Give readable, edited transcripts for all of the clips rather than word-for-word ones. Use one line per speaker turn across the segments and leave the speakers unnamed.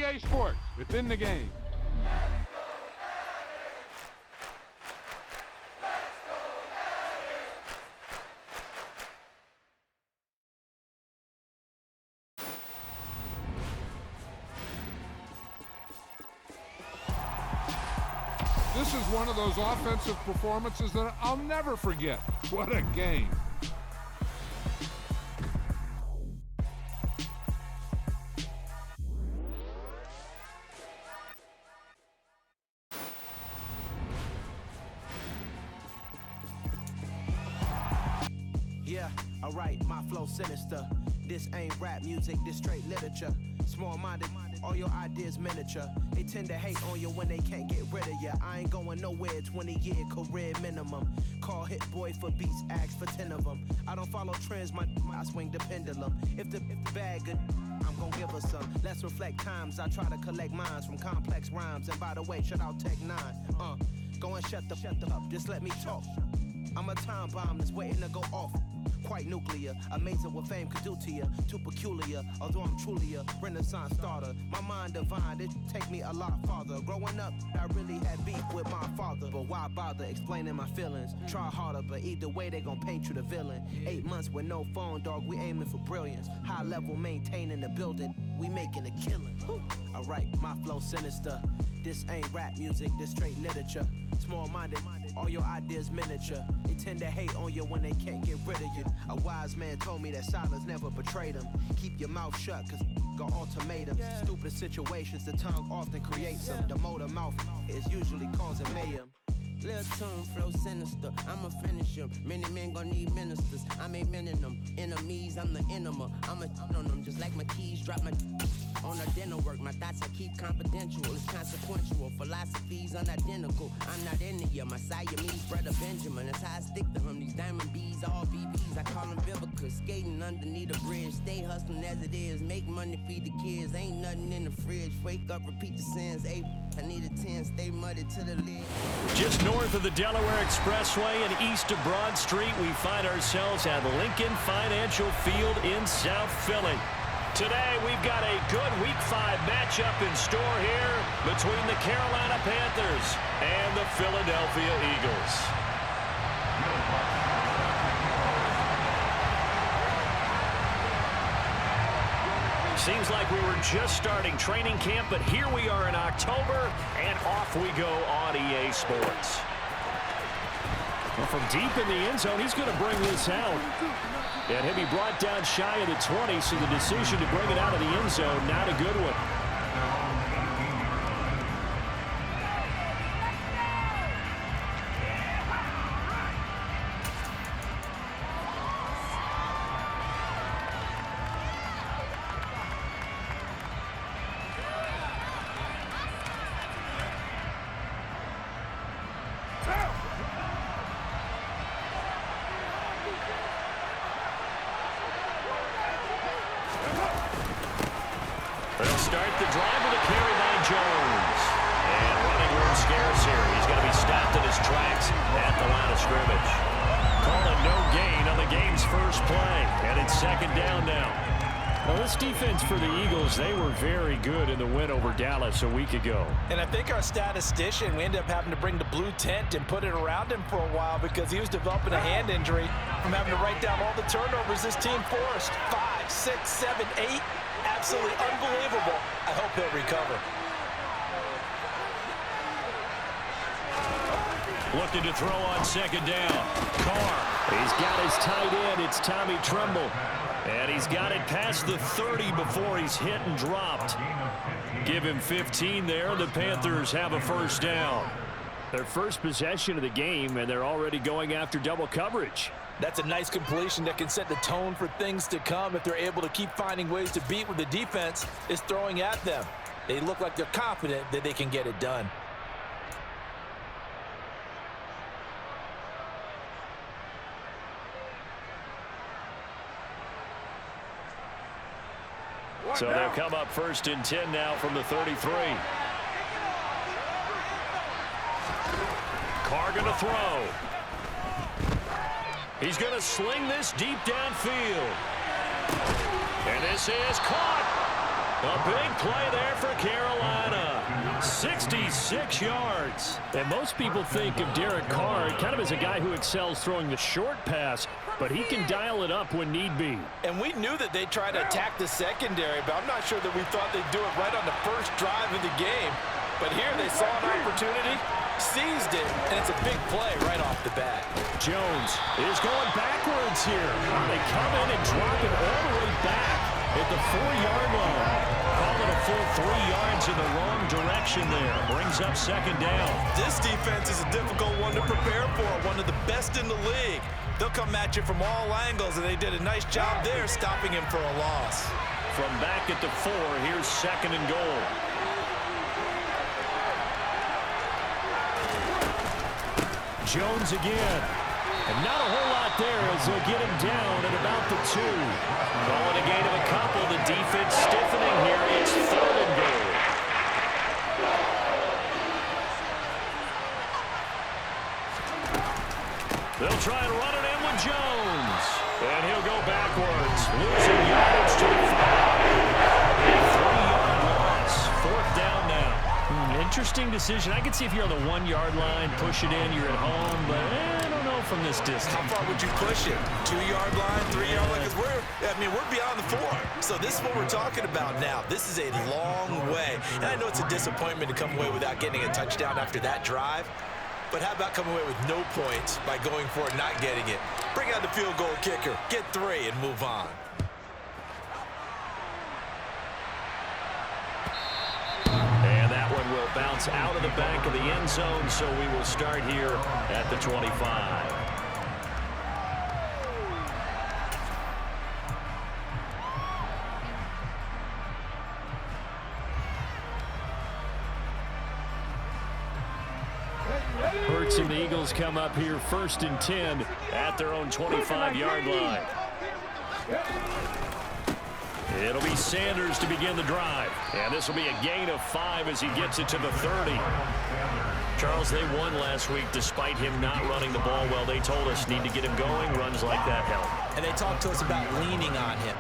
EA Sports. It's in the game. This is one of those offensive performances that I'll never forget. What a game.
Yeah, alright, my flow sinister. This ain't rap music, this straight literature. Small-minded, all your ideas miniature. They tend to hate on you when they can't get rid of you. I ain't going nowhere, 20-year career minimum. Call Hit Boy for beats, ask for 10 of them. I don't follow trends, I swing the pendulum. If the bag good, I'm gon' give her some. Let's reflect times, I try to collect minds from complex rhymes. And by the way, shut out Tech 9. Go and shut the up, just let me talk. I'm a time bomb that's waiting to go off. Quite nuclear, amazing what fame could do to you. Too peculiar, although I'm truly a renaissance starter. My mind divine, it take me a lot farther. Growing up, I really had beef with my father. But why bother explaining my feelings? Try harder, but either way they gon' paint you the villain. 8 months with no phone, dog, we aiming for brilliance. High level maintaining the building, we making a killing. Alright, my flow sinister. This ain't rap music, this straight literature. Small-minded, all your ideas miniature. They tend to hate on you when they can't get rid of you. A wise man told me that silence never betrayed him. Keep your mouth shut, cause got ultimatums. Stupid situations, the tongue often creates them. The motor mouth is usually causing mayhem.
Lil' tune, flow sinister, I'ma finish him. Many men gon' need ministers, I'm a men in them. Enemies, I'm the enema, I'm a on them. Just like my keys, drop my on a dinner work. My thoughts I keep confidential, it's consequential. Philosophies unidentical, I'm not into you. My Siamese brother Benjamin, that's how I stick to him. These diamond bees, all BBs, I call them Vivica. Skating underneath a bridge, stay hustling as it is. Make money, feed the kids, ain't nothing in the fridge. Wake up, repeat the sins, I need a 10, stay muddy to the lid.
Just north of the Delaware Expressway and east of Broad Street, we find ourselves at Lincoln Financial Field in South Philly. Today, we've got a good Week 5 matchup in store here between the Carolina Panthers and the Philadelphia Eagles. Seems like we were just starting training camp, but here we are in October, and off we go on EA Sports. Well, from deep in the end zone, he's going to bring this out. And he'll be brought down shy of the 20, so the decision to bring it out of the end zone, not a good one. They'll start the drive with a carry by Jones. And running room scarce here. He's going to be stopped in his tracks at the line of scrimmage. Calling no gain on the game's first play. And it's second down now. Well, this defense for the Eagles, they were very good in the win over Dallas a week ago.
And I think our statistician, we ended up having to bring the blue tent and put it around him for a while because he was developing a hand injury from having to write down all the turnovers this team forced. 5, 6, 7, 8. Absolutely unbelievable. I hope he'll recover.
Looking to throw on second down. Carr. He's got his tight end. It's Tommy Tremble. And he's got it past the 30 before he's hit and dropped. Give him 15 there. The Panthers have a first down. Their first possession of the game, and they're already going after double coverage.
That's a nice completion that can set the tone for things to come if they're able to keep finding ways to beat what the defense is throwing at them. They look like they're confident that they can get it done.
So they'll come up first and 10 now from the 33. Carr going to throw. He's going to sling this deep downfield. And this is caught. A big play there for Carolina. 66 yards.
And most people think of Derek Carr kind of as a guy who excels throwing the short pass, but he can dial it up when need be.
And we knew that they'd try to attack the secondary, but I'm not sure that we thought they'd do it right on the first drive of the game. But here they saw an opportunity, seized it, and it's a big play right off the bat.
Jones is going backwards here. They come in and drop it all the way back at the 4-yard line. Call it a full 3 yards in the wrong direction there. Brings up second down.
This defense is a difficult one to prepare for, one of the best in the league. They'll come at you from all angles, and they did a nice job there stopping him for a loss.
From back at the 4, here's second and goal.
Jones again. And not a whole lot there as they'll get him down at about the 2.
Calling a gain of a couple. The defense stiffening here. It's third and goal. They'll try and run it in with Jones. And he'll go backwards. Losing yardage to the 5. A 3-yard loss. Fourth down now.
Interesting decision. I can see if you're on the 1-yard line, push it in, you're at home, but I don't know from this distance.
How far would you push it? 2-yard line, 3-yard line? Because we're beyond the 4. So this is what we're talking about now. This is a long way. And I know it's a disappointment to come away without getting a touchdown after that drive. But how about coming away with no points by going for it, not getting it? Bring out the field goal kicker, get 3, and move on.
And that one will bounce out of the back of the end zone, so we will start here at the 25.
Hurts and the Eagles come up here first and 10
at their own 25-yard line. It'll be Sanders to begin the drive. And this will be a gain of 5 as he gets it to the 30. Charles, they won last week despite him not running the ball well. They told us need to get him going. Runs like that help.
And they talked to us about leaning on him.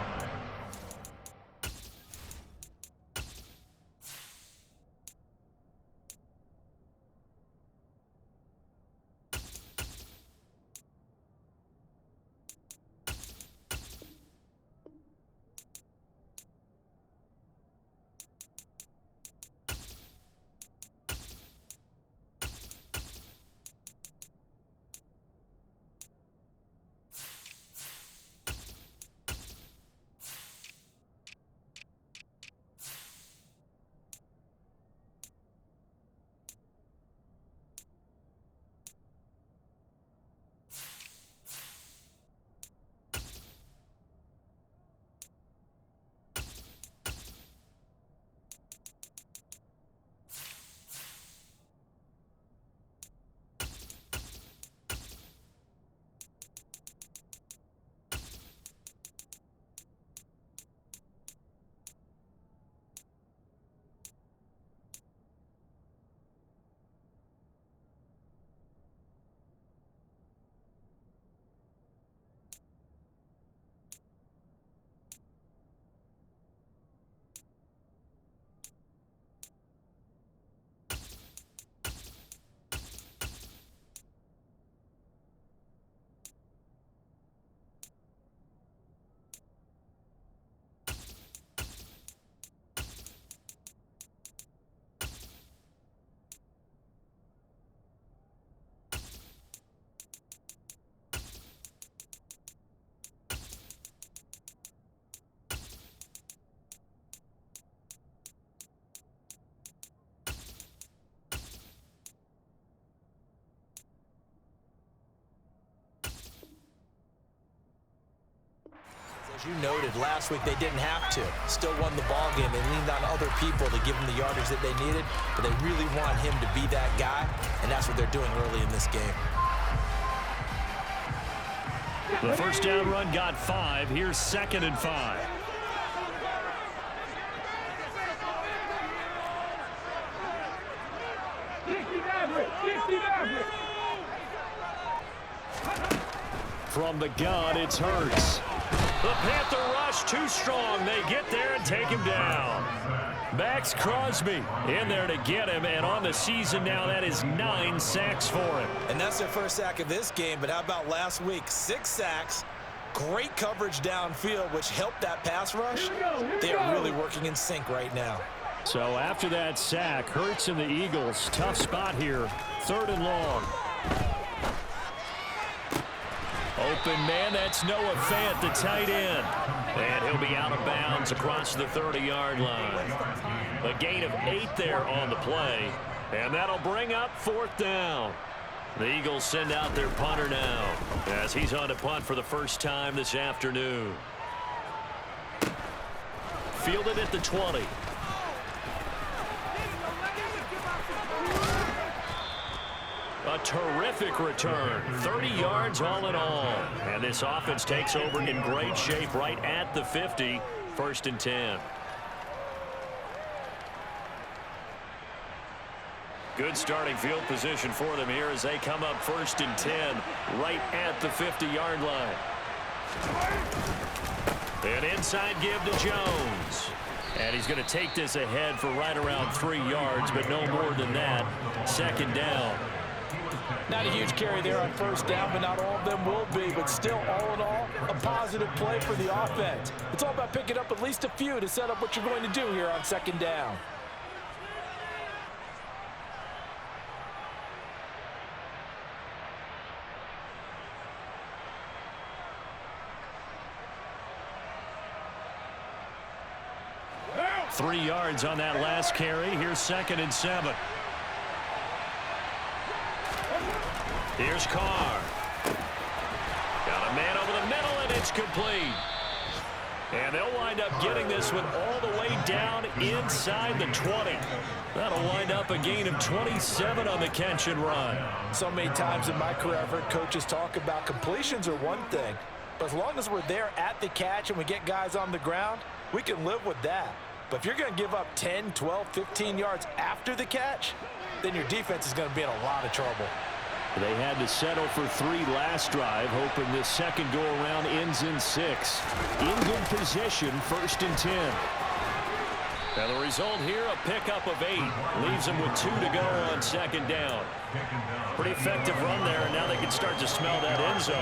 As you noted, last week they didn't have to. Still won the ball game. They leaned on other people to give them the yardage that they needed, but they really want him to be that guy, and that's what they're doing early in this game.
The first down run got 5. Here's second and 5. From the gun, it's Hurts.
The Panther rush too strong. They get there and take him down. Max Crosby in there to get him, and on the season now, that is 9 sacks for him.
And that's their first sack of this game, but how about last week? 6 sacks, great coverage downfield, which helped that pass rush. They are really working in sync right now.
So after that sack, Hurts and the Eagles, tough spot here, 3rd and long. Open man, that's Noah Fant, the tight end. And he'll be out of bounds across the 30-yard line. A gain of 8 there on the play, and that'll bring up 4th down. The Eagles send out their punter now as he's on to punt for the first time this afternoon. Fielded at the 20. A terrific return, 30 yards all in all. And this offense takes over in great shape right at the 50, 1st and 10. Good starting field position for them here as they come up 1st and 10 right at the 50-yard line. An inside give to Jones. And he's going to take this ahead for right around 3 yards, but no more than that. 2nd down.
Not a huge carry there on 1st down, but not all of them will be. But still, all in all, a positive play for the offense. It's all about picking up at least a few to set up what you're going to do here on 2nd down.
Three yards on that last carry. Here's 2nd and 7. Here's Carr. Got a man over the middle, and it's complete. And they'll wind up getting this one all the way down inside the 20. That'll wind up a gain of 27 on the catch and run.
So many times in my career, I've heard coaches talk about completions are one thing. But as long as we're there at the catch and we get guys on the ground, we can live with that. But if you're going to give up 10, 12, 15 yards after the catch, then your defense is going to be in a lot of trouble.
They had to settle for 3 last drive, hoping this second go-around ends in 6. In good position, 1st and 10.
And the result here, a pickup of 8. Leaves them with 2 to go on 2nd down. Pretty effective run there, and now they can start to smell that end zone.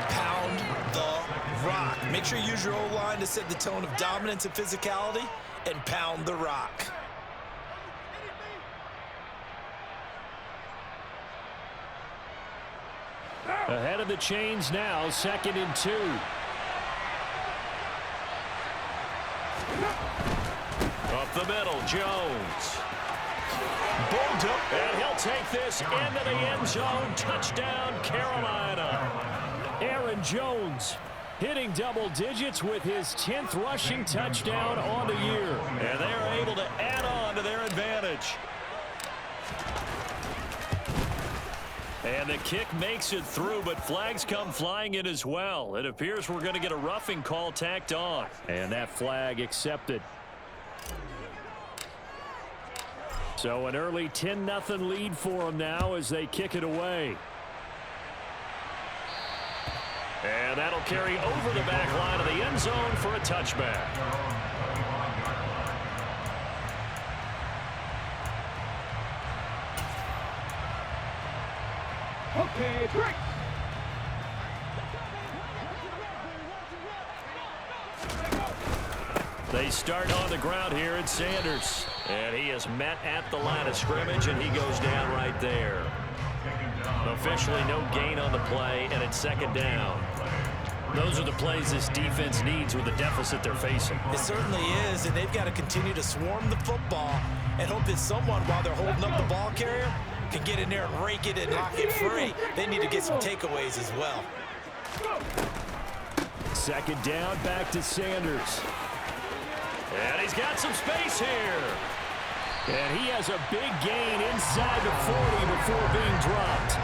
Pound the rock. Make sure you use your O-line to set the tone of dominance and physicality, and pound the rock.
Ahead of the chains now, 2nd and 2.
Up the middle, Jones. Bowled up, and he'll take this into the end zone. Touchdown, Carolina.
Aaron Jones hitting double digits with his 10th rushing touchdown on the year.
And they're able to add on to their advantage. And the kick makes it through, but flags come flying in as well. It appears we're going to get a roughing call tacked on.
And that flag accepted. So an early 10-0 lead for them now as they kick it away.
And that'll carry over the back line of the end zone for a touchback.
Okay, break.
They start on the ground here at Sanders. And he is met at the line of scrimmage, and he goes down right there. Officially no gain on the play, and it's 2nd down. Those are the plays this defense needs with the deficit they're facing.
It certainly is, and they've got to continue to swarm the football and hope that someone, while they're holding up the ball carrier, can get in there and rake it and knock it free. They need to get some takeaways as well.
2nd down, back to Sanders.
And he's got some space here.
And he has a big gain inside the 40 before being dropped.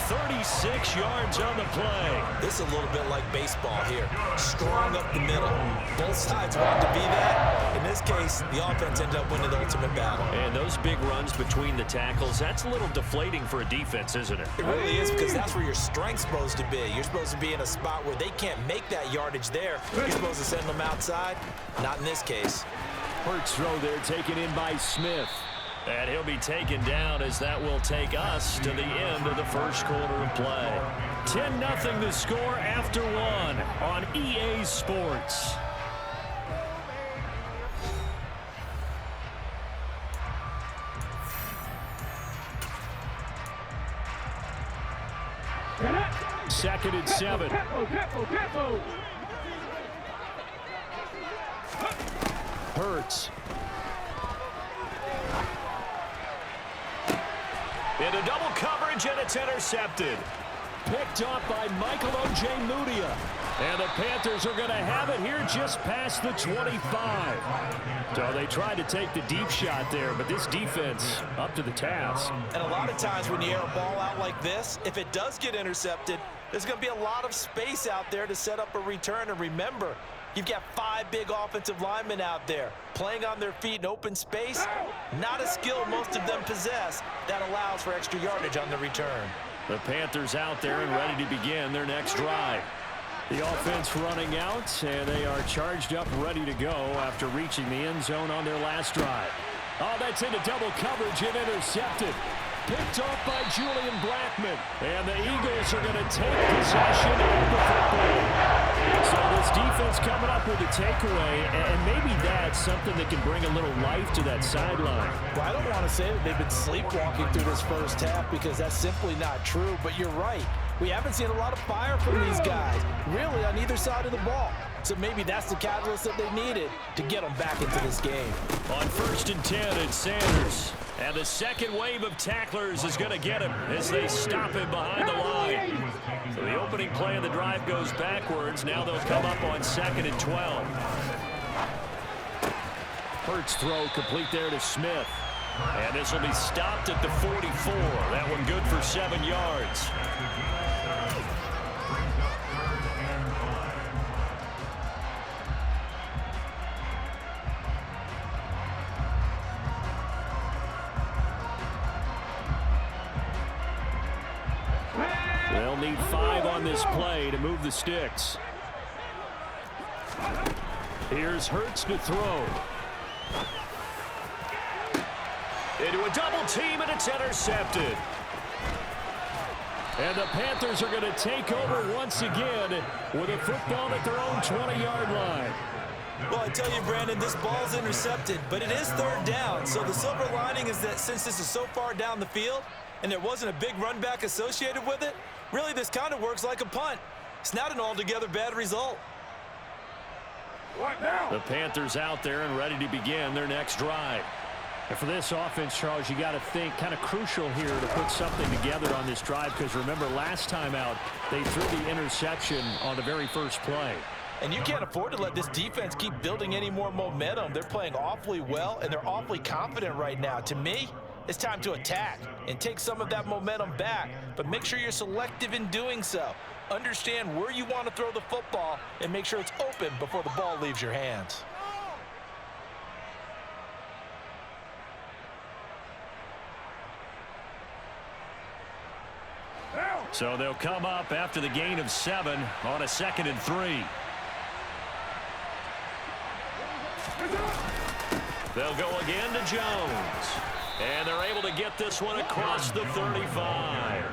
36 yards on the play.
This is a little bit like baseball here. Strong up the middle. Both sides want to be that. In this case, the offense ended up winning the ultimate battle.
And those big runs between the tackles, that's a little deflating for a defense, isn't it?
It really is, because that's where your strength's supposed to be. You're supposed to be in a spot where they can't make that yardage there. You're supposed to send them outside. Not in this case.
Hurts throw there taken in by Smith. And he'll be taken down as that will take us to the end of the first quarter of play. 10-0 the score after one on EA Sports. Second and 7. Hurts. Into double coverage, and it's intercepted. Picked up by Michael Ojemudia. And the Panthers are going to have it here just past the 25. So they tried to take the deep shot there, but this defense up to the task.
And a lot of times when you air a ball out like this, if it does get intercepted, there's going to be a lot of space out there to set up a return. And remember, you've got 5 big offensive linemen out there playing on their feet in open space. Not a skill most of them possess that allows for extra yardage on the return.
The Panthers out there and ready to begin their next drive. The offense running out, and they are charged up, ready to go after reaching the end zone on their last drive. Oh, that's into double coverage and intercepted. Picked off by Julian Blackman. And the Eagles are going to take possession of the football. So this defense coming up with a takeaway, and maybe that's something that can bring a little life to that sideline.
Well, I don't want to say that they've been sleepwalking through this first half, because that's simply not true, but you're right. We haven't seen a lot of fire from these guys, really, on either side of the ball. So maybe that's the catalyst that they needed to get them back into this game.
On 1st and 10, it's Sanders. And the second wave of tacklers is going to get him as they stop him behind the line. So the opening play of the drive goes backwards. Now they'll come up on 2nd and 12. Hurts throw complete there to Smith. And this will be stopped at the 44. That one good for 7 yards. They'll need 5 on this play to move the sticks. Here's Hurts to throw. Into a double team, and it's intercepted. And the Panthers are going to take over once again with a football at their own 20-yard line.
Well, I tell you, Brandon, this ball's intercepted, but it is 3rd down. So the silver lining is that since this is so far down the field and there wasn't a big run back associated with it, really this kind of works like a punt. It's not an altogether bad result.
What now?
The Panthers out there and ready to begin their next drive. And for this offense, Charles, you got to think kind of crucial here to put something together on this drive, because remember last time out they threw the interception on the very first play.
And you can't afford to let this defense keep building any more momentum. They're playing awfully well, and they're awfully confident right now. To me, it's time to attack and take some of that momentum back, but make sure you're selective in doing so. Understand where you want to throw the football and make sure it's open before the ball leaves your hands.
So they'll come up after the gain of 7 on a 2nd and 3. They'll go again to Jones. And they're able to get this one across the 35.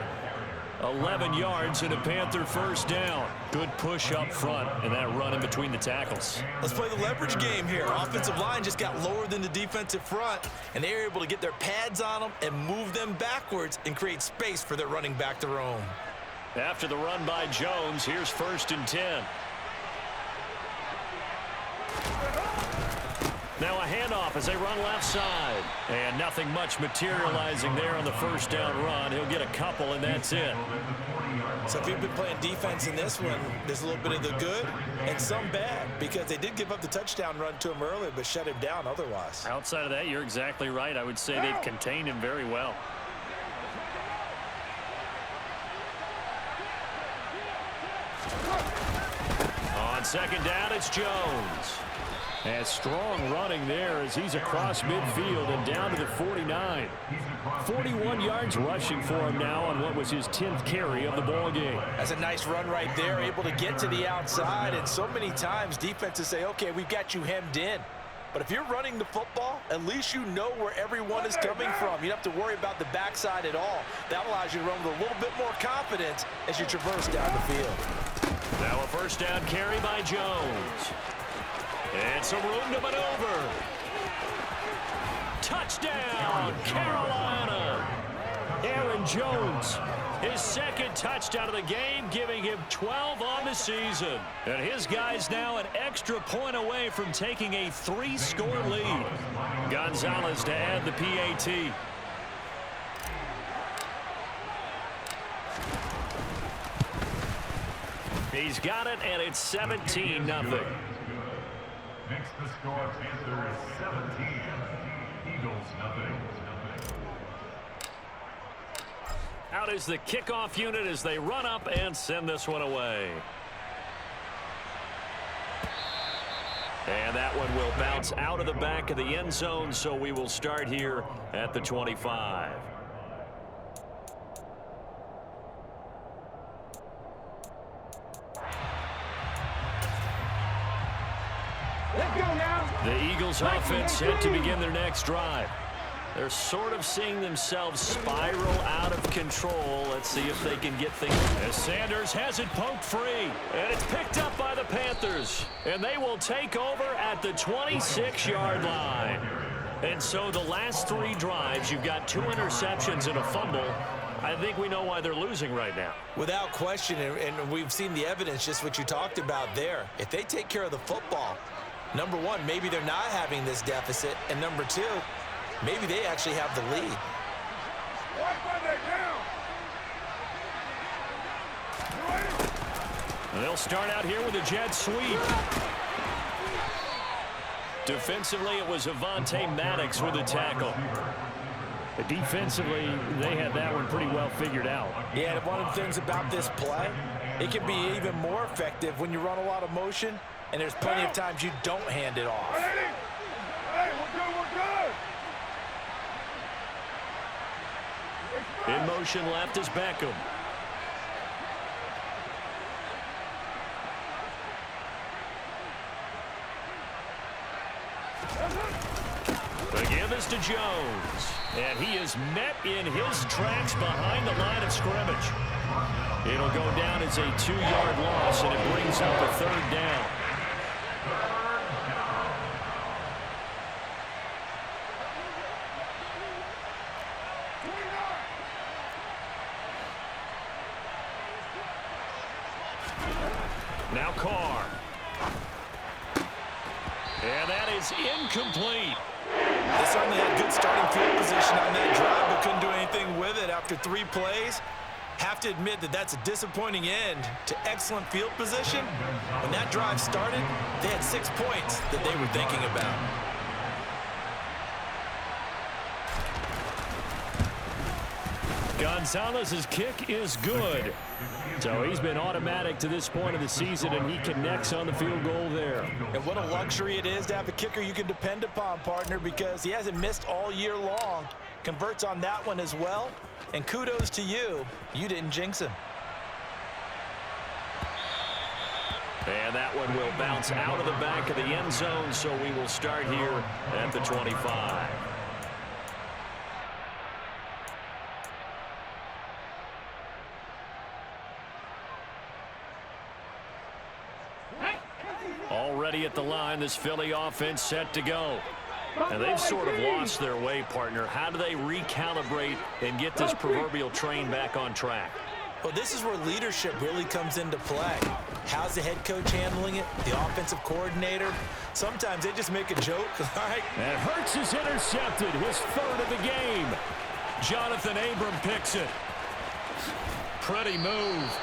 11 yards and a Panther first down. Good push up front and that run in between the tackles.
Let's play the leverage game here. Offensive line just got lower than the defensive front, and they were able to get their pads on them and move them backwards and create space for their running back to roam.
After the run by Jones, here's 1st and 10. Now a handoff as they run left side. And nothing much materializing there on the first down run. He'll get a couple, and that's it.
So if you've been playing defense in this one, there's a little bit of the good and some bad, because they did give up the touchdown run to him earlier but shut him down otherwise.
Outside of that, you're exactly right. I would say they've contained him very well.
second down, it's Jones.
And strong running there as he's across midfield and down to the 49. 41 yards rushing for him now on what was his 10th carry of the ball game.
That's a nice run right there, able to get to the outside. And so many times defenses say, okay, we've got you hemmed in. But if you're running the football, at least you know where everyone is coming from. You don't have to worry about the backside at all. That allows you to run with a little bit more confidence as you traverse down the field.
Now a first down carry by Jones. And some room to maneuver. Touchdown, Carolina. Aaron Jones, his second touchdown of the game, giving him 12 on the season. And his guys now an extra point away from taking a 3-score lead. Gonzalez to add the PAT. He's got it, and it's 17-0.
Next to score, Panthers 17, Eagles nothing.
Out is the kickoff unit as they run up and send this one away. And that one will bounce out of the back of the end zone, so we will start here at the 25. The Eagles offense set to begin their next drive. They're sort of seeing themselves spiral out of control. Let's see if they can get things. As Sanders has it poked free. And it's picked up by the Panthers. And they will take over at the 26-yard line. And so the last 3 drives, you've got 2 interceptions and a fumble. I think we know why they're losing right now.
Without question, and we've seen the evidence, just what you talked about there. If they take care of the football, number one, maybe they're not having this deficit. And number 2, maybe they actually have the lead.
They'll start out here with a jet sweep. Defensively, it was Avonte Maddox with a tackle.
Defensively, they had that one pretty well figured out.
Yeah, and one of the things about this play, it can be even more effective when you run a lot of motion, and there's plenty of times you don't hand it off.
Hey, we're good.
In motion left is Beckham. The give is to Jones. And he is met in his tracks behind the line of scrimmage. It'll go down as a 2-yard loss, and it brings up a 3rd down. Now Carr. And that is incomplete.
They certainly had good starting field position on that drive, but couldn't do anything with it after 3 plays. Have to admit that that's a disappointing end to excellent field position. When that drive started, they had 6 points that they were thinking about.
Gonzalez's kick is good. So he's been automatic to this point of the season, and he connects on the field goal there.
And what a luxury it is to have a kicker you can depend upon, partner, because he hasn't missed all year long. Converts on that one as well. And kudos to you. You didn't jinx him.
And that one will bounce out of the back of the end zone, so we will start here at the 25. Already at the line, this Philly offense set to go. And they've sort of lost their way, partner. How do they recalibrate and get this proverbial train back on track?
Well, this is where leadership really comes into play. How's the head coach handling it? The offensive coordinator? Sometimes they just make a joke, right?
And Hurts is intercepted, his 3rd of the game.
Jonathan Abram picks it. Pretty move.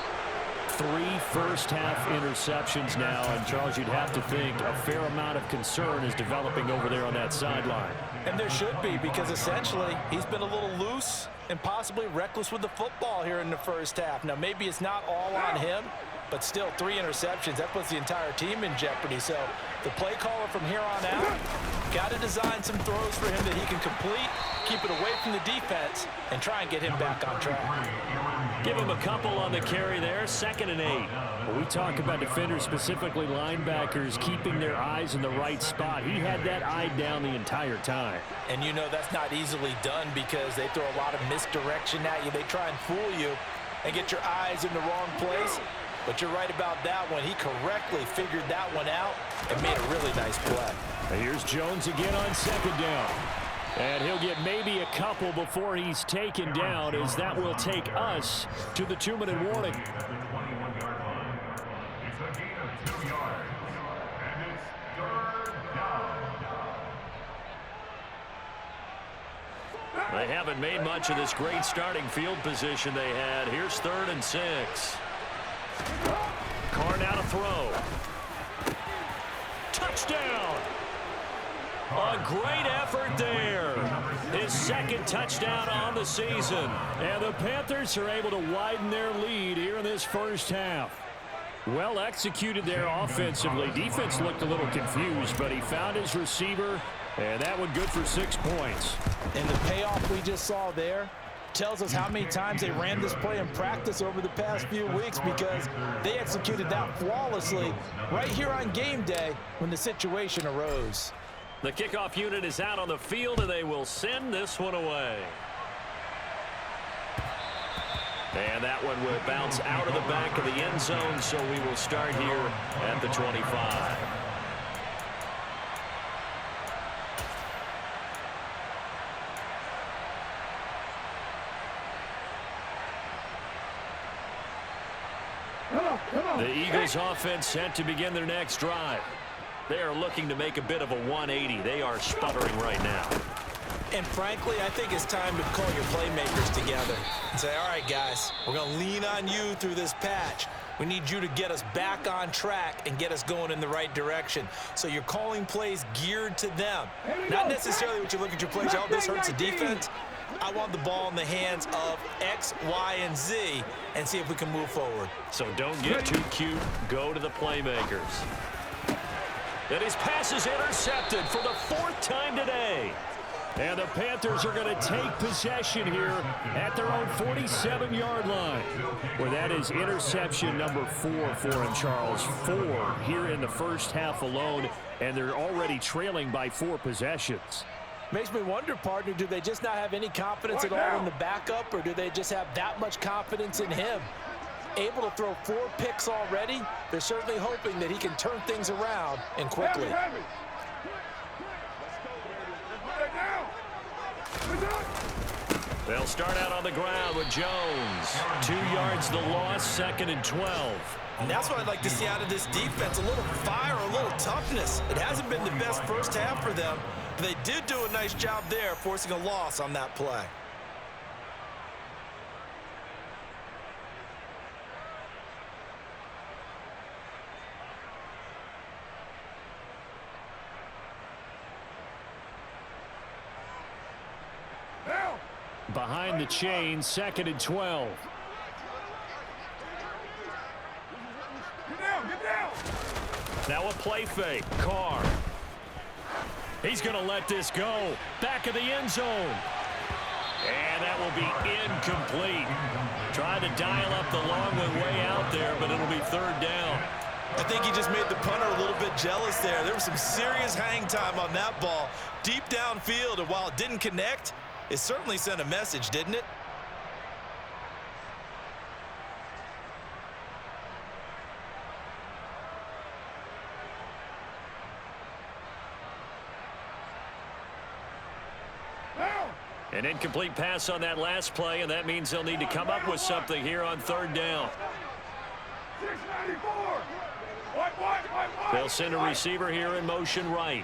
3 first-half interceptions now, and Charles, you'd have to think a fair amount of concern is developing over there on that sideline.
And there should be, because essentially he's been a little loose and possibly reckless with the football here in the first half. Now, maybe it's not all on him, but still 3 interceptions. That puts the entire team in jeopardy. So the play caller from here on out got to design some throws for him that he can complete, keep it away from the defense, and try and get him back on track.
Give him a couple on the carry there, 2nd and 8. When we talk about defenders, specifically linebackers, keeping their eyes in the right spot, he had that eye down the entire time.
And you know that's not easily done because they throw a lot of misdirection at you. They try and fool you and get your eyes in the wrong place. But you're right about that one. He correctly figured that one out and made a really nice play.
And here's Jones again on 2nd down. And he'll get maybe a couple before he's taken down, as that will take us to the 2-minute warning.
It's a gain of 2 yards, and it's 3rd down.
They haven't made much of this great starting field position they had. Here's 3rd and 6. Carr now to throw. Touchdown! A great effort there. His 2nd touchdown on the season. And the Panthers are able to widen their lead here in this first half. Well executed there offensively. Defense looked a little confused, but he found his receiver, and that one good for 6 points.
And the payoff we just saw there tells us how many times they ran this play in practice over the past few weeks, because they executed that flawlessly right here on game day when the situation arose.
The kickoff unit is out on the field, and they will send this one away. And that one will bounce out of the back of the end zone, so we will start here at the 25. The Eagles offense set to begin their next drive. They are looking to make a bit of a 180. They are sputtering right now.
And frankly, I think it's time to call your playmakers together and say, all right, guys, we're going to lean on you through this patch. We need you to get us back on track and get us going in the right direction. So you're calling plays geared to them. Not necessarily what you look at your plays, oh, this hurts the defense. I want the ball in the hands of X, Y, and Z and see if we can move forward.
So don't get too cute. Go to the playmakers. And his pass is intercepted for the 4th time today. And the Panthers are going to take possession here at their own 47-yard line, where that is interception number 4 for him, Charles. 4 here in the first half alone, and they're already trailing by 4 possessions.
Makes me wonder, partner, do they just not have any confidence at all in the backup, or do they just have that much confidence in him? Able to throw 4 picks already, they're certainly hoping that he can turn things around and quickly.
They'll start out on the ground with Jones. 2 yards the loss, 2nd and 12.
And that's what I'd like to see out of this defense, a little fire, a little toughness. It hasn't been the best first half for them, but they did do a nice job there, forcing a loss on that play.
Behind the chain, 2nd and 12. Now a play fake. Carr. He's going to let this go. Back of the end zone. And that will be incomplete. Trying to dial up the long way out there, but it'll be 3rd down.
I think he just made the punter a little bit jealous there. There was some serious hang time on that ball. Deep downfield, and while it didn't connect, it certainly sent a message, didn't it?
An incomplete pass on that last play, and that means they'll need to come up with something here on 3rd down. They'll send a receiver here in motion right.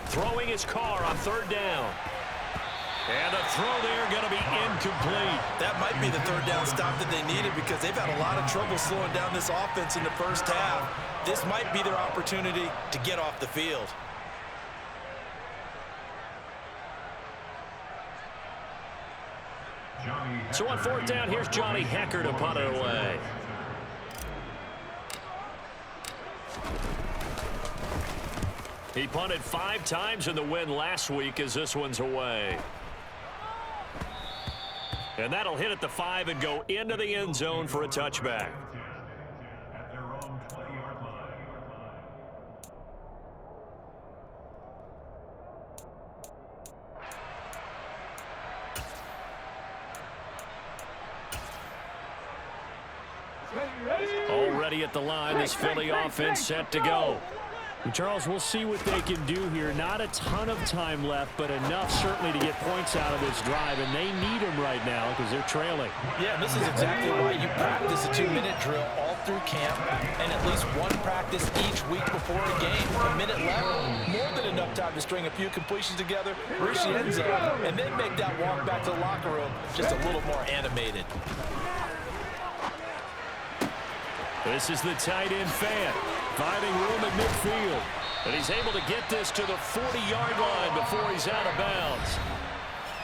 Throwing his Carr on 3rd down. And the throw there going to be incomplete.
That might be the 3rd down stop that they needed, because they've had a lot of trouble slowing down this offense in the first half. This might be their opportunity to get off the field.
So on fourth down, here's Johnny Hecker to punt it away. He punted 5 times in the win last week as this one's away. And that'll hit at the 5 and go into the end zone for a touchback.
At their own 20-yard line.
Already at the line, this Philly offense set to go.
And Charles, we'll see what they can do here. Not a ton of time left, but enough certainly to get points out of this drive, and they need them right now because they're trailing.
Yeah, and this is exactly why you practice a 2-minute drill all through camp and at least one practice each week before a game. A minute left, more than enough time to string a few completions together, reach the end zone, and then make that walk back to the locker room just a little more animated.
This is the tight end fan, finding room at midfield. And he's able to get this to the 40-yard line before he's out of bounds.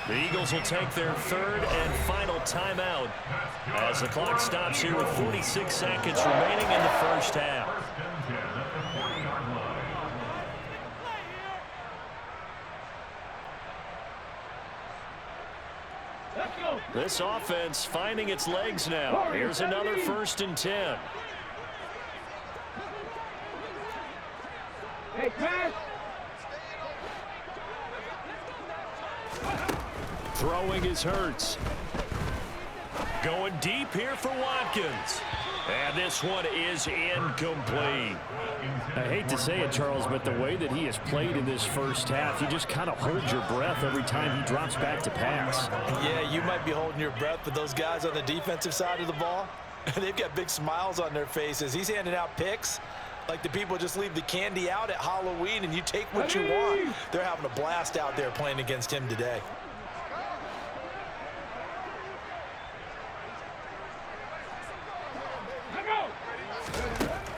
The Eagles will take their third and final timeout as the clock stops here with 46 seconds remaining in the first half. This offense finding its legs now. Here's another 1st and 10. Throwing is Hurts. Going deep here for Watkins. And this one is incomplete.
I hate to say it, Charles, but the way that he has played in this first half, you just kind of hold your breath every time he drops back to pass.
Yeah, you might be holding your breath, but those guys on the defensive side of the ball, they've got big smiles on their faces. He's handing out picks like the people just leave the candy out at Halloween and you take what you want. They're having a blast out there playing against him today.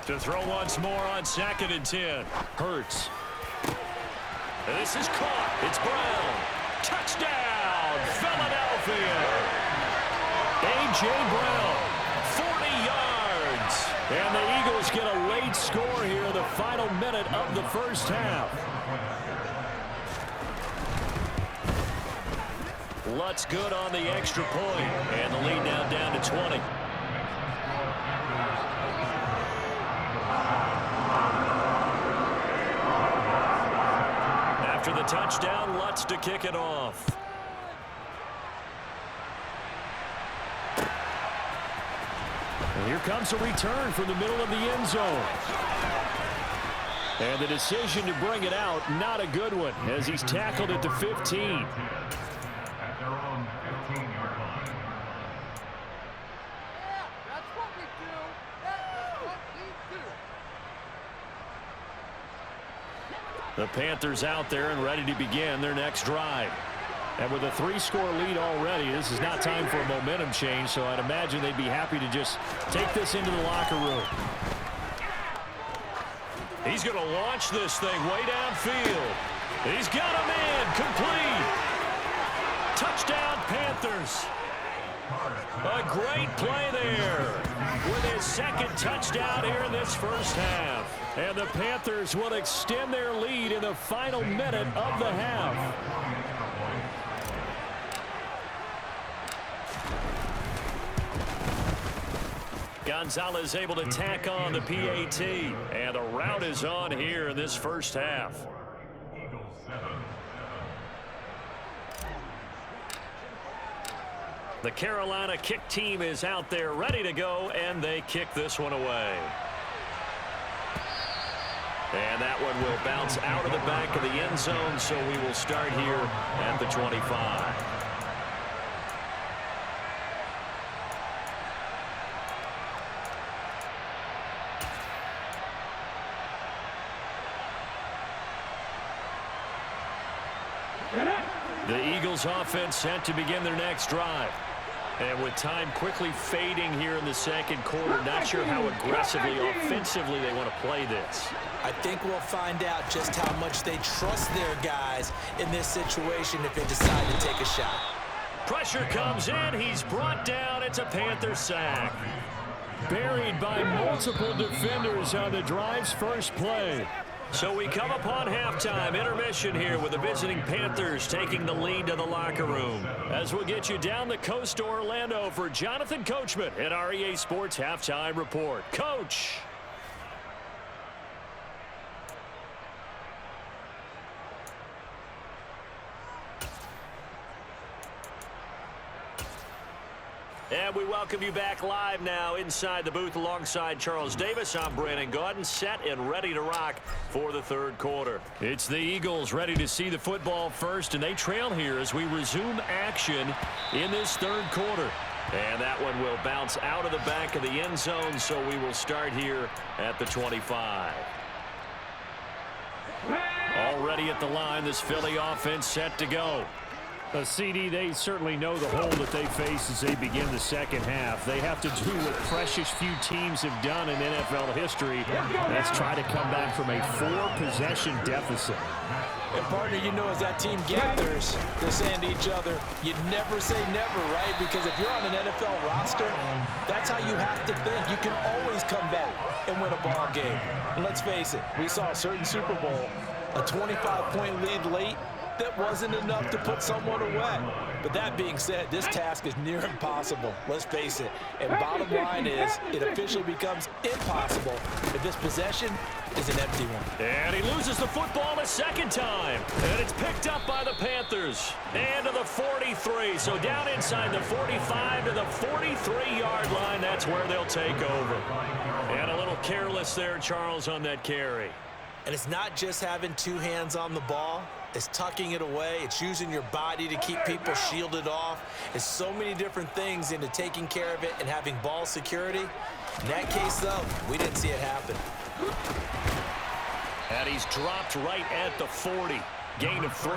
To throw once more on 2nd and 10. Hurts. This is caught. It's Brown. Touchdown, Philadelphia. A.J. Brown, 40 yards. And the Eagles get a late score here in the final minute of the first half. Lutz good on the extra point. And the lead now down to 20. After the touchdown, Lutz to kick it off. And here comes a return from the middle of the end zone. And the decision to bring it out, not a good one, as he's tackled at the 15.
At their own 15-yard line.
That's what we do. That's what we do.
The Panthers out there and ready to begin their next drive. And with a 3-score lead already, this is not time for a momentum change, so I'd imagine they'd be happy to just take this into the locker room. He's going to launch this thing way downfield. He's got him in, complete. Touchdown, Panthers. A great play there with his 2nd touchdown here in this first half. And the Panthers will extend their lead in the final minute of the half. Gonzalez able to tack on the PAT. And the route is on here in this first half.
Eagles 7.
The Carolina kick team is out there ready to go, and they kick this one away. And that one will bounce out of the back of the end zone, so we will start here at the 25. The Eagles offense set to begin their next drive. And with time quickly fading here in the second quarter, not sure how aggressively, offensively they want to play this.
I think we'll find out just how much they trust their guys in this situation if they decide to take a shot.
Pressure comes in. He's brought down. It's a Panther sack.
Buried by multiple defenders on the drive's first play.
So we come upon halftime intermission here with the visiting Panthers taking the lead to the locker room. As we'll get you down the coast to Orlando for Jonathan Coachman at our EA Sports Halftime Report. Coach. And we welcome you back live now inside the booth alongside Charles Davis. I'm Brandon Gaudin, set and ready to rock for the third quarter.
It's the Eagles ready to see the football first, and they trail here as we resume action in this third quarter.
And that one will bounce out of the back of the end zone, so we will start here at the 25.
Already at the line, this Philly offense set to go. CD, they certainly know the hole that they face as they begin the second half. They have to do what precious few teams have done in NFL history. That's try to come back from a 4-possession deficit.
And partner, you know, as that team gathers, they're saying to each other, you never say never, right? Because if you're on an NFL roster, that's how you have to think. You can always come back and win a ball game. And let's face it, we saw a certain Super Bowl, a 25-point lead late. That wasn't enough to put someone away. But that being said, this task is near impossible. Let's face it. And bottom line is, it officially becomes impossible if this possession is an empty one.
And he loses the football a second time. And it's picked up by the Panthers. And to the 43. So down inside the 45 to the 43-yard line. That's where they'll take over. And a little careless there, Charles, on that carry.
And it's not just having two hands on the ball. It's tucking it away. It's using your body to keep people shielded off. It's so many different things into taking care of it and having ball security. In that case, though, we didn't see it happen.
And he's dropped right at the 40. Gain of 3.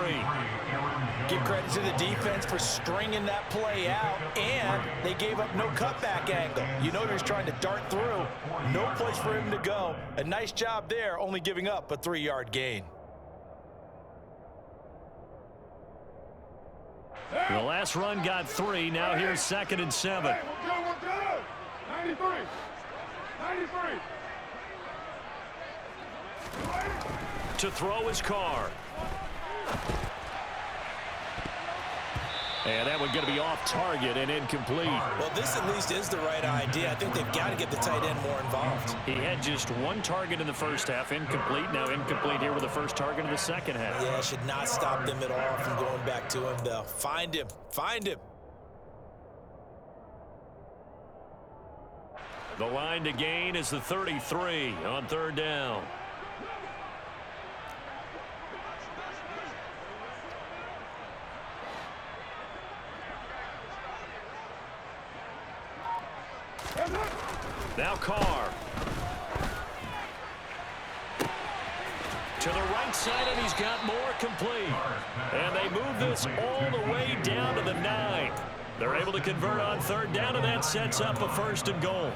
Give credit to the defense for stringing that play out, and they gave up no cutback angle. You know, he was trying to dart through. No place for him to go. A nice job there, only giving up a 3-yard gain.
The last run got 3. Now here's 2nd and 7.
Hey, we're good. 93. 93.
To throw his car.
And that one going to be off target and incomplete.
Well, this at least is the right idea. I think they've got to get the tight end more involved.
He had just 1 target in the first half, incomplete. Now incomplete here with the first target in the second half.
Yeah, should not stop them at all from going back to him, though. Find him. Find him.
The line to gain is the 33 on 3rd down. Now Carr. To the right side, and he's got more complete. And they move this all the way down to the 9. They're able to convert on 3rd down, and that sets up a 1st and goal.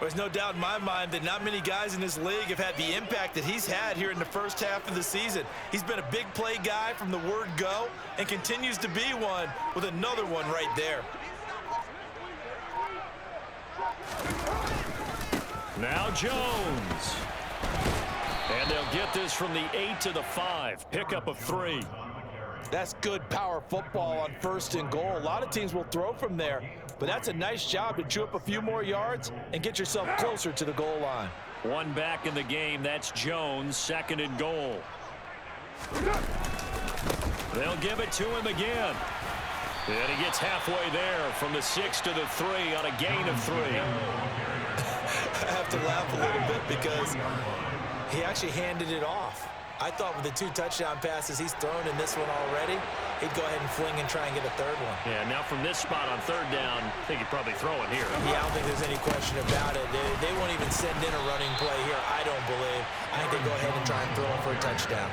There's no doubt in my mind that not many guys in this league have had the impact that he's had here in the first half of the season. He's been a big play guy from the word go and continues to be one with another one right there.
Now Jones. And they'll get this from the 8 to the 5. Pickup of 3.
That's good power football on 1st and goal. A lot of teams will throw from there, but that's a nice job to chew up a few more yards and get yourself closer to the goal line.
1 back in the game. That's Jones, 2nd and goal. They'll give it to him again. And he gets halfway there from the 6 to the 3 on a gain of 3.
I have to laugh a little bit because he actually handed it off. I thought with the 2 touchdown passes he's thrown in this one already, he'd go ahead and fling and try and get a 3rd one.
Yeah, now from this spot on 3rd down, I think he'd probably throw it here.
Yeah, I don't think there's any question about it. They won't even send in a running play here, I don't believe. I think they go ahead and try and throw it for a touchdown.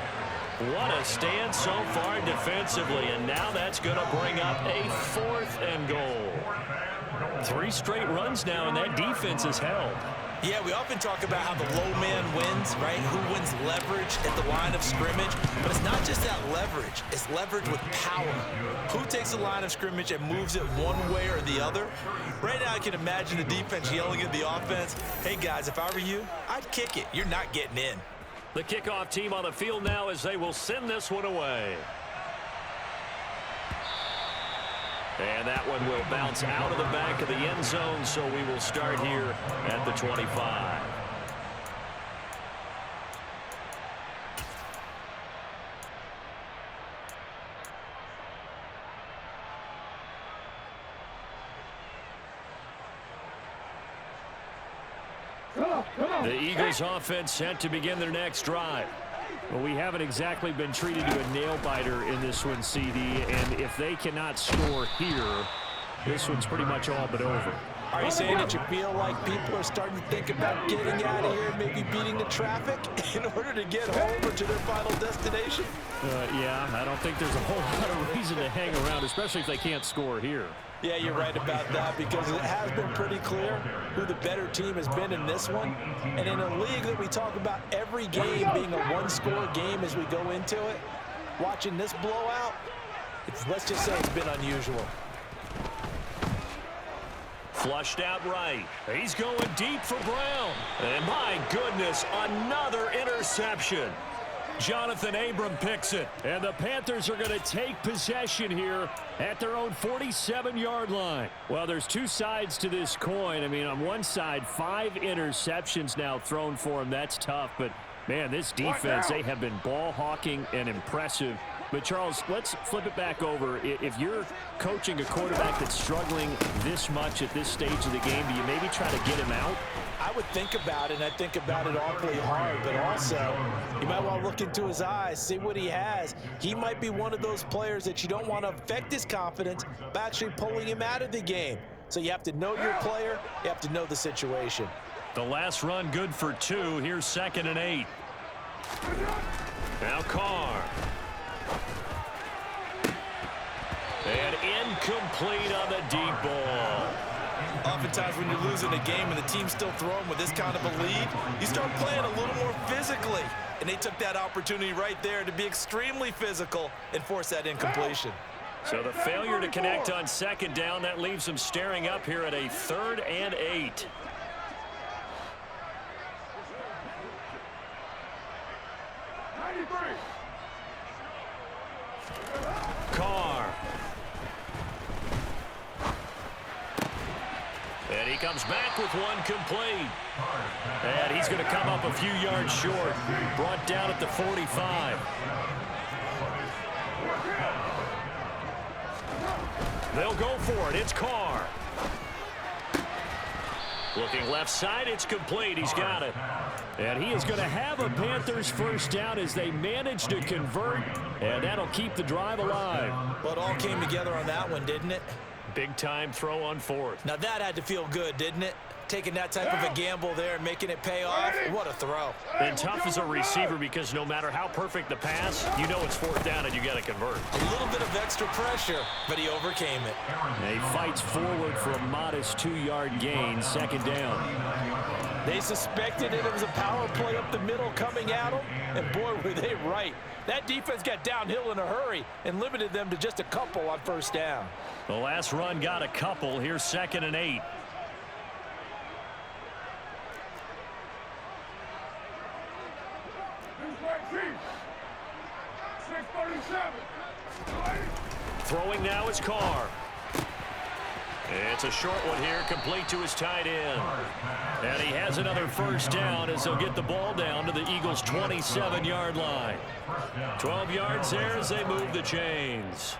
What a stand so far defensively, and now that's going to bring up a 4th and goal.
3 straight runs now, and that defense is held.
Yeah, we often talk about how the low man wins, right? Who wins leverage at the line of scrimmage. But it's not just that leverage. It's leverage with power. Who takes the line of scrimmage and moves it one way or the other? Right now I can imagine the defense yelling at the offense, hey, guys, if I were you, I'd kick it. You're not getting in.
The kickoff team on the field now as they will send this one away. And that one will bounce out of the back of the end zone, so we will start here at the 25. The Eagles offense set to begin their next drive. Well, we haven't exactly been treated to a nail-biter in this one, CD, and if they cannot score here, this one's pretty much all but over.
Are you saying that you feel like people are starting to think about getting out of here, maybe beating the traffic in order to get home or to their final destination?
Yeah, I don't think there's a whole lot of reason to hang around, especially if they can't score here.
Yeah, you're right about that because it has been pretty clear who the better team has been in this one. And in a league that we talk about every game being a one-score game as we go into it, watching this blowout, let's just say it's been unusual.
Flushed out right. He's going deep for Brown. And my goodness, another interception. Jonathan Abram picks it, and the Panthers are going to take possession here at their own 47-yard line. Well, there's two sides to this coin. I mean, on one side, 5 interceptions now thrown for him. That's tough, but, man, this defense, they have been ball hawking and impressive. But, Charles, let's flip it back over. If you're coaching a quarterback that's struggling this much at this stage of the game, do you maybe try to get him out?
I would think about it, and I think about it awfully hard, but also you might want to look into his eyes, see what he has. He might be one of those players that you don't want to affect his confidence by actually pulling him out of the game. So you have to know your player, you have to know the situation.
The last run good for 2. Here's 2nd and 8. Now Carr. And incomplete on the deep ball.
Oftentimes when you're losing a game and the team's still throwing with this kind of a lead, you start playing a little more physically. And they took that opportunity right there to be extremely physical and force that incompletion.
So the failure to connect on 2nd down, that leaves them staring up here at a 3rd and 8. Carr. And he comes back with one complete. And he's going to come up a few yards short. Brought down at the 45. They'll go for it. It's Carr. Looking left side, it's complete. He's got it. And he is going to have a Panthers first down as they manage to convert. And that'll keep the drive alive.
But it all came together on that one, didn't it?
Big time throw on 4th.
Now that had to feel good, didn't it? Taking that type of a gamble there and making it pay off. What a throw.
And tough as a receiver because no matter how perfect the pass, you know it's 4th down and you got to convert.
A little bit of extra pressure, but he overcame it.
And he fights forward for a modest 2-yard gain, 2nd down.
They suspected it was a power play up the middle coming at them, and boy, were they right. That defense got downhill in a hurry and limited them to just a couple on 1st down.
The last run got a couple. Here's 2nd and 8. Throwing now is Carr. It's a short one here, complete to his tight end. And he has another 1st down as they'll get the ball down to the Eagles' 27-yard line. 12 yards there as they move the chains.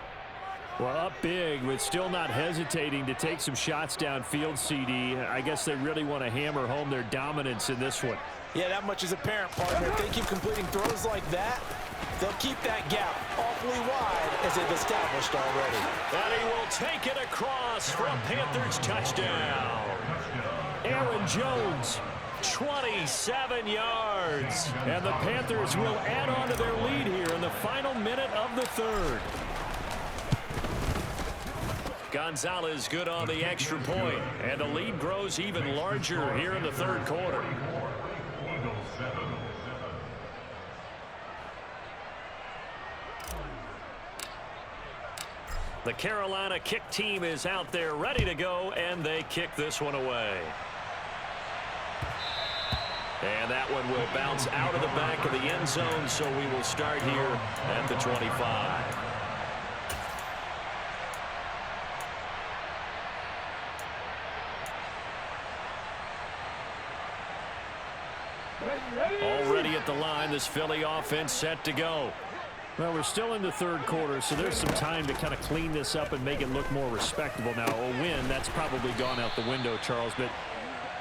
Well, up big, but still not hesitating to take some shots downfield, CD. I guess they really want to hammer home their dominance in this one.
Yeah, that much is apparent, partner. If they keep completing throws like that, they'll keep that gap awfully wide as they've established already.
And he will take it across for a Panthers touchdown. Aaron Jones, 27 yards. And the Panthers will add on to their lead here in the final minute of the 3rd. Gonzalez good on the extra point, and the lead grows even larger here in the third quarter.
Eagles 7.
The Carolina kick team is out there ready to go, and they kick this one away. And that one will bounce out of the back of the end zone, so we will start here at the 25. Already at the line, this Philly offense set to go.
Well, we're still in the third quarter, so there's some time to kind of clean this up and make it look more respectable. Now, a win, that's probably gone out the window, Charles, but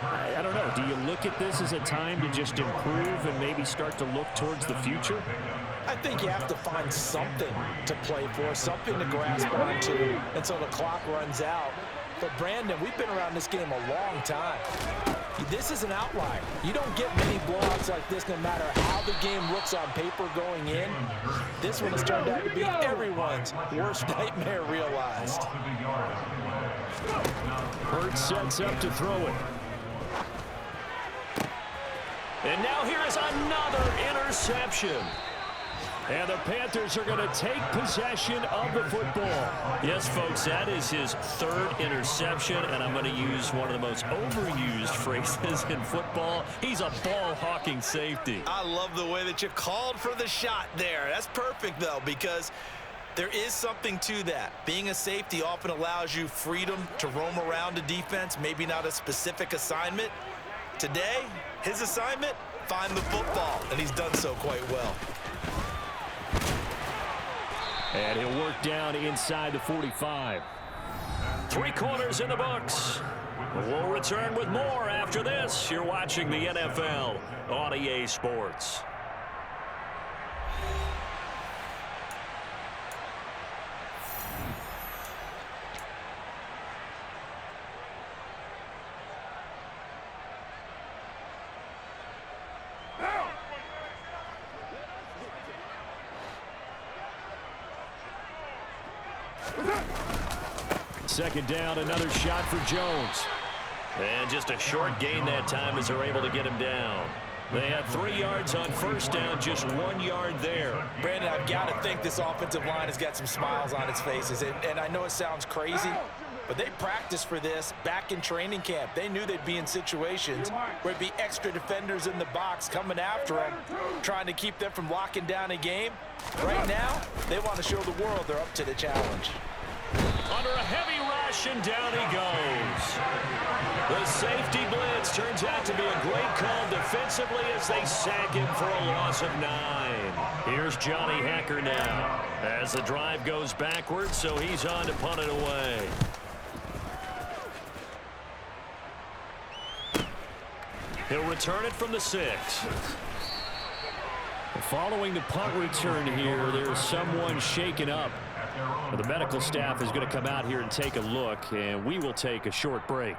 I don't know. Do you look at this as a time to just improve and maybe start to look towards the future?
I think you have to find something to play for, something to grasp onto until the clock runs out. But, Brandon, we've been around this game a long time. This is an outlier. You don't get many blowouts like this no matter how the game looks on paper going in. This one has turned out to be everyone's worst nightmare realized.
Hurts sets up to throw it.
And now here is another interception. And the Panthers are going to take possession of the football. Yes, folks, that is his third interception, and I'm going to use one of the most overused phrases in football. He's a ball-hawking safety.
I love the way that you called for the shot there. That's perfect, though, because there is something to that. Being a safety often allows you freedom to roam around a defense, maybe not a specific assignment. Today, his assignment, find the football, and he's done so quite well.
And he'll work down inside the 45.
3 quarters in the books. We'll return with more after this. You're watching the NFL on EA Sports.
Second down, another shot for Jones.
And just a short gain that time as they're able to get him down. They had 3 yards on first down, just 1 yard there.
Brandon, I've got to think this offensive line has got some smiles on its faces. And I know it sounds crazy, but they practiced for this back in training camp. They knew they'd be in situations where it'd be extra defenders in the box coming after them, trying to keep them from locking down a game. Right now, they want to show the world they're up to the challenge.
Under a heavy rush, and down he goes. The safety blitz turns out to be a great call defensively as they sack him for a loss of 9. Here's Johnny Hecker now as the drive goes backwards, so he's on to punt it away. He'll return it from the 6.
Following the punt return here, there's someone shaken up. The medical staff is going to come out here and take a look, and we will take a short break.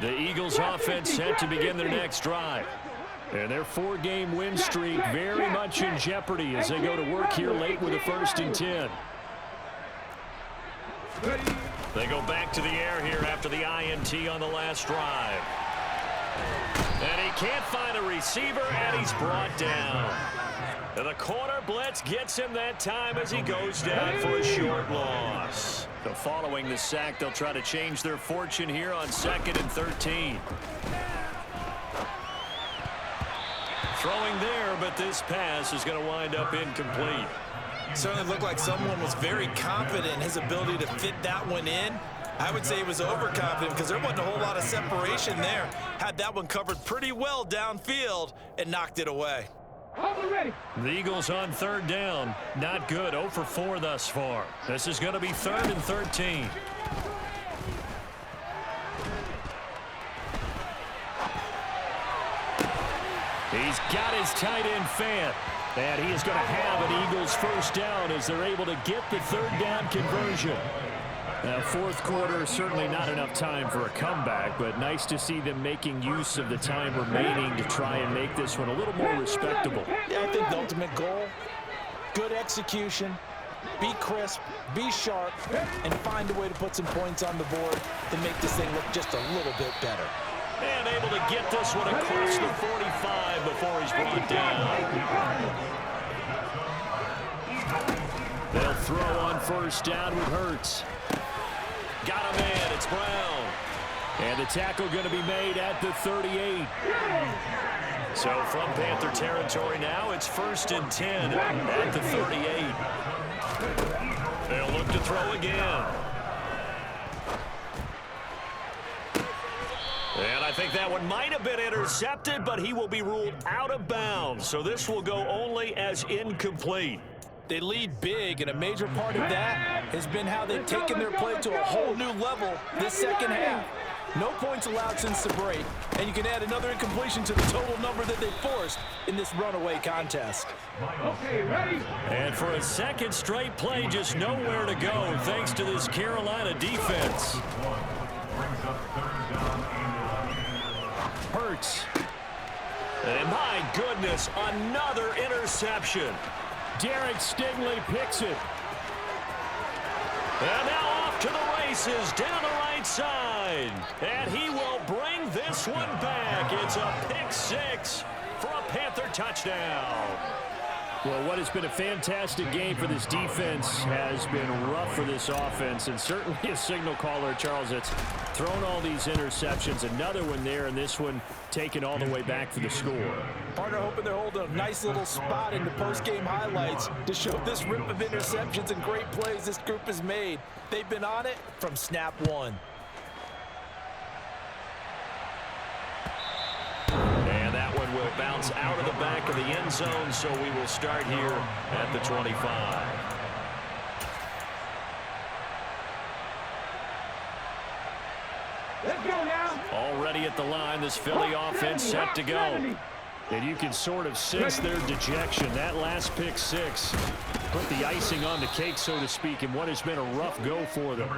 The Eagles offense set to begin their next drive. And their 4-game win streak very much in jeopardy as they go to work here late with a 1st and 10.
They go back to the air here after the INT on the last drive. And he can't find a receiver, and he's brought down. And the corner blitz gets him that time as he goes down for a short loss. So following the sack, they'll try to change their fortune here on 2nd and 13. Throwing there, but this pass is going to wind up incomplete.
Certainly looked like someone was very confident in his ability to fit that one in. I would say he was overconfident because there wasn't a whole lot of separation there. Had that one covered pretty well downfield and knocked it away.
The Eagles on 3rd down. Not good. 0 for 4 thus far. This is going to be 3rd and 13.
He's got his tight end fan. And he is going to have an Eagles 1st down as they're able to get the 3rd down conversion. Fourth quarter, certainly not enough time for a comeback, but nice to see them making use of the time remaining to try and make this one a little more respectable.
Yeah, I think the ultimate goal, good execution, be crisp, be sharp, and find a way to put some points on the board to make this thing look just a little bit better.
And able to get this one across the 45 before he's brought down. They'll throw on first down with Hurts. Got a man, it's Brown. And the tackle going to be made at the 38. So from Panther territory now, it's 1st and 10 at the 38. They'll look to throw again. And I think that one might have been intercepted, but he will be ruled out of bounds. So this will go only as incomplete.
They lead big, and a major part of that has been how they've taken their play to a whole new level this second half. No points allowed since the break, and you can add another incompletion to the total number that they forced in this runaway contest.
Okay, ready?
And for a second straight play, just nowhere to go thanks to this Carolina defense.
Hurts.
And my goodness, another interception.
Derek Stingley picks it.
And now off to the races down the right side. And he will bring this one back. It's a pick six for a Panther touchdown.
Well, what has been a fantastic game for this defense has been rough for this offense, and certainly a signal caller, Charles, that's thrown all these interceptions. Another one there, and this one taken all the way back for the score.
Partner hoping they're holding a nice little spot in the post-game highlights to show this rip of interceptions and great plays this group has made. They've been on it from snap one.
And that one will bounce out of the back of the end zone, so we will start here at the 25.
Let's go now.
Already at the line, this Philly offense set to go.
And you can sort of sense their dejection. That last pick six put the icing on the cake, so to speak, in what has been a rough go for them.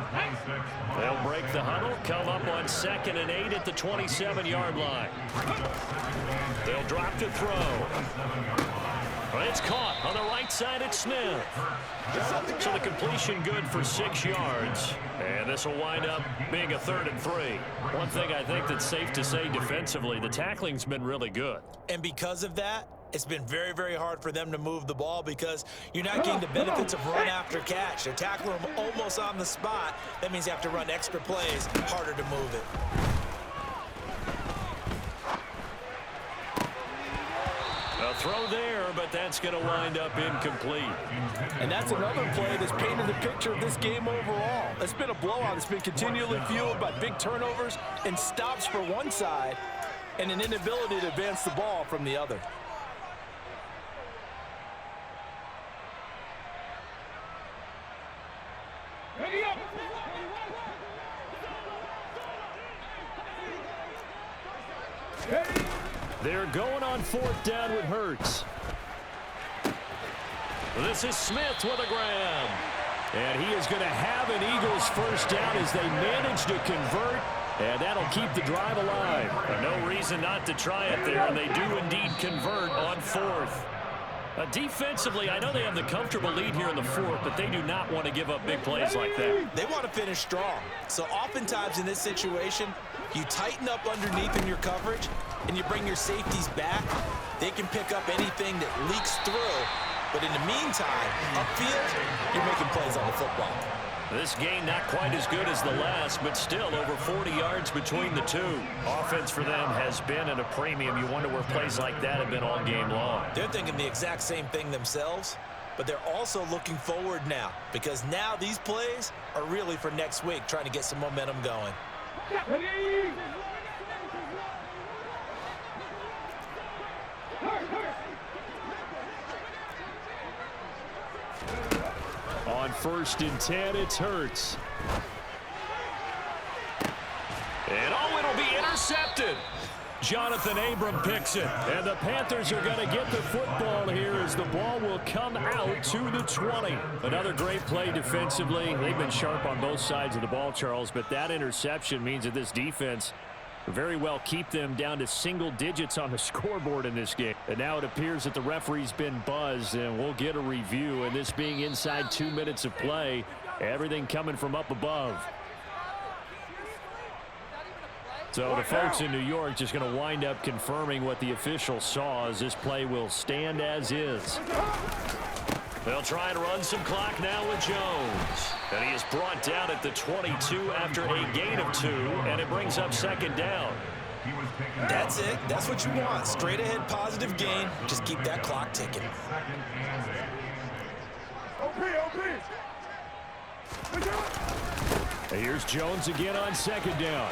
They'll break the huddle, come up on 2nd and 8 at the 27-yard line. They'll drop to throw. It's caught on the right side at Smith. So the completion good for 6 yards. And this will wind up being a 3rd and 3. One thing I think that's safe to say defensively, the tackling's been really good.
And because of that, it's been very, very hard for them to move the ball because you're not getting the benefits of run after catch. They're tackling them almost on the spot. That means you have to run extra plays, harder to move it.
A throw there, but that's going to wind up incomplete.
And that's another play that's painted the picture of this game overall. It's been a blowout. It's been continually fueled by big turnovers and stops for one side and an inability to advance the ball from the other.
Ready up. Ready.
They're going on 4th down with Hurts.
This is Smith with a grab.
And he is going to have an Eagles first down as they manage to convert, and that'll keep the drive alive.
No reason not to try it there, and they do indeed convert on 4th. Defensively, I know they have the comfortable lead here in the 4th, but they do not want to give up big plays like that.
They want to finish strong. So oftentimes in this situation, you tighten up underneath in your coverage, and you bring your safeties back. They can pick up anything that leaks through. But in the meantime, upfield, you're making plays on the football.
This game not quite as good as the last, but still over 40 yards between the two. Offense for them has been at a premium. You wonder where plays like that have been all game long.
They're thinking the exact same thing themselves, but they're also looking forward now because now these plays are really for next week, trying to get some momentum going.
Ready.
On 1st and 10, it's Hurts.
And it'll be intercepted.
Jonathan Abram picks it, and the Panthers are going to get the football here as the ball will come out to the 20. Another great play defensively. They've been sharp on both sides of the ball, Charles, but that interception means that this defense very well keep them down to single digits on the scoreboard in this game. And now it appears that the referee's been buzzed, and we'll get a review. And this being inside 2 minutes of play, everything coming from up above. So the folks in New York just going to wind up confirming what the official saw, as this play will stand as is. They'll try and run some clock now with Jones. And he is brought down at the 22 after a gain of 2, and it brings up second down.
That's it. That's what you want. Straight ahead positive gain. Just keep that clock ticking.
And here's Jones again on second down.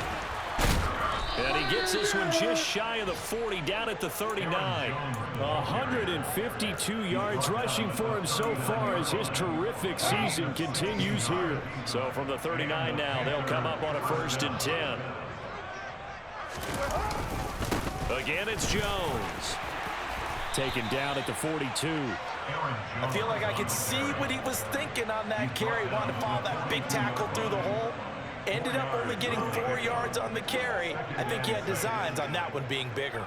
And he gets this one just shy of the 40, down at the 39. 152 yards rushing for him so far as his terrific season continues here. So from the 39 now, they'll come up on a 1st and 10. Again, it's Jones. Taken down at the 42.
I feel like I could see what he was thinking on that carry. Wanted to follow that big tackle through the hole. Ended up only getting 4 yards on the carry. I think he had designs on that one being bigger.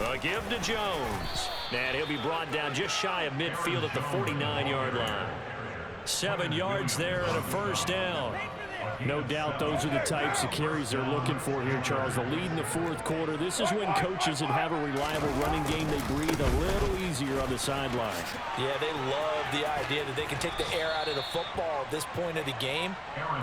A give to Jones. And he'll be brought down just shy of midfield at the 49-yard line. 7 yards there and a 1st down. No doubt those are the types of carries they're looking for here, Charles. The lead in the 4th quarter. This is when coaches that have a reliable running game, they breathe a little easier on the sideline.
Yeah, they love the idea that they can take the air out of the football at this point of the game.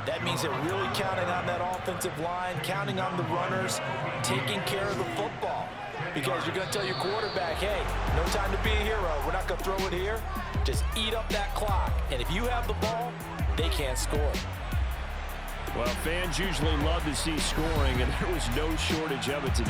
That means they're really counting on that offensive line, counting on the runners, taking care of the football. Because you're going to tell your quarterback, hey, no time to be a hero. We're not going to throw it here. Just eat up that clock. And if you have the ball, they can't score.
Well, fans usually love to see scoring, and there was no shortage of it today.